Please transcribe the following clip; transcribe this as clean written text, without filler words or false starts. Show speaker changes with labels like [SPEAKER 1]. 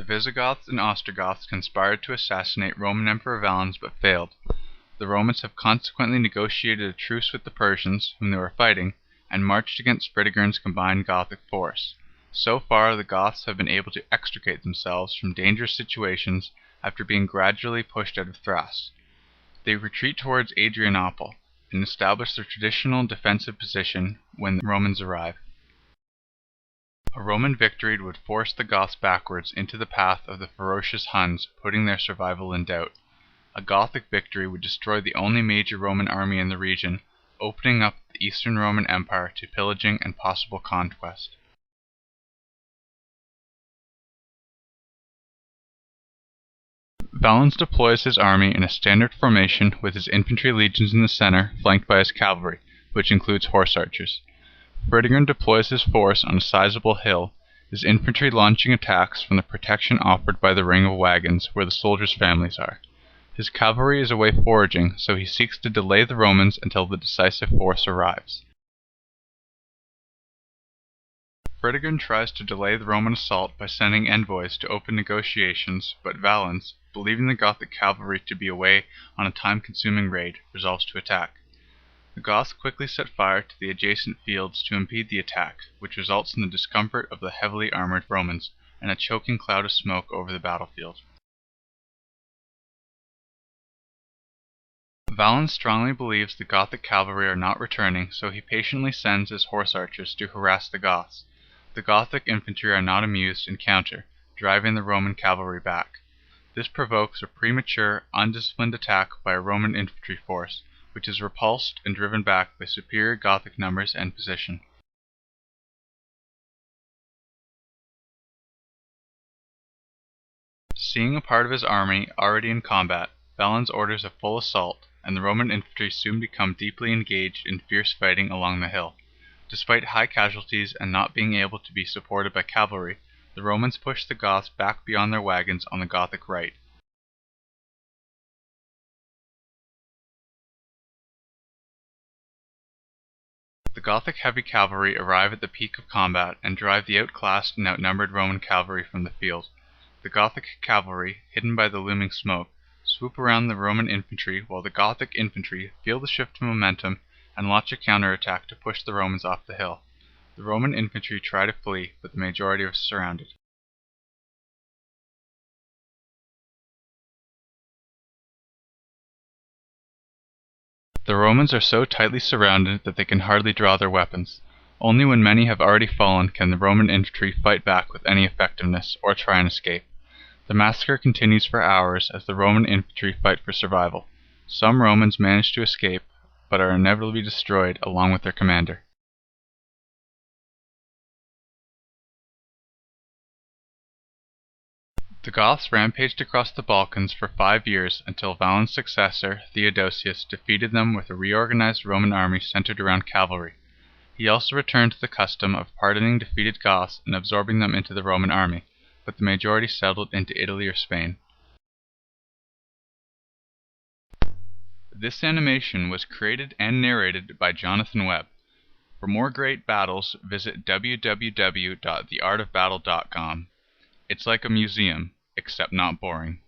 [SPEAKER 1] The Visigoths and Ostrogoths conspired to assassinate Roman Emperor Valens but failed. The Romans have consequently negotiated a truce with the Persians, whom they were fighting, and marched against Fritigern's combined Gothic force. So far, the Goths have been able to extricate themselves from dangerous situations after being gradually pushed out of Thrace. They retreat towards Adrianople and establish their traditional defensive position when the Romans arrive. A Roman victory would force the Goths backwards into the path of the ferocious Huns, putting their survival in doubt. A Gothic victory would destroy the only major Roman army in the region, opening up the Eastern Roman Empire to pillaging and possible conquest. Valens deploys his army in a standard formation with his infantry legions in the center, flanked by his cavalry, which includes horse archers. Fritigern deploys his force on a sizable hill, his infantry launching attacks from the protection offered by the ring of wagons where the soldiers' families are. His cavalry is away foraging, so he seeks to delay the Romans until the decisive force arrives. Fritigern tries to delay the Roman assault by sending envoys to open negotiations, but Valens, believing the Gothic cavalry to be away on a time-consuming raid, resolves to attack. The Goths quickly set fire to the adjacent fields to impede the attack, which results in the discomfort of the heavily armored Romans and a choking cloud of smoke over the battlefield. Valens strongly believes the Gothic cavalry are not returning, so he patiently sends his horse archers to harass the Goths. The Gothic infantry are not amused and counter, driving the Roman cavalry back. This provokes a premature, undisciplined attack by a Roman infantry force, which is repulsed and driven back by superior Gothic numbers and position. Seeing a part of his army already in combat, Valens orders a full assault, and the Roman infantry soon become deeply engaged in fierce fighting along the hill. Despite high casualties and not being able to be supported by cavalry, the Romans push the Goths back beyond their wagons on the Gothic right. The Gothic heavy cavalry arrive at the peak of combat and drive the outclassed and outnumbered Roman cavalry from the field. The Gothic cavalry, hidden by the looming smoke, swoop around the Roman infantry while the Gothic infantry feel the shift of momentum and launch a counterattack to push the Romans off the hill. The Roman infantry try to flee, but the majority are surrounded. The Romans are so tightly surrounded that they can hardly draw their weapons. Only when many have already fallen can the Roman infantry fight back with any effectiveness or try and escape. The massacre continues for hours as the Roman infantry fight for survival. Some Romans manage to escape, but are inevitably destroyed along with their commander. The Goths rampaged across the Balkans for 5 years until Valens' successor, Theodosius, defeated them with a reorganized Roman army centered around cavalry. He also returned to the custom of pardoning defeated Goths and absorbing them into the Roman army, but the majority settled into Italy or Spain. This animation was created and narrated by Jonathan Webb. For more great battles, visit www.theartofbattle.com. It's like a museum, except not boring.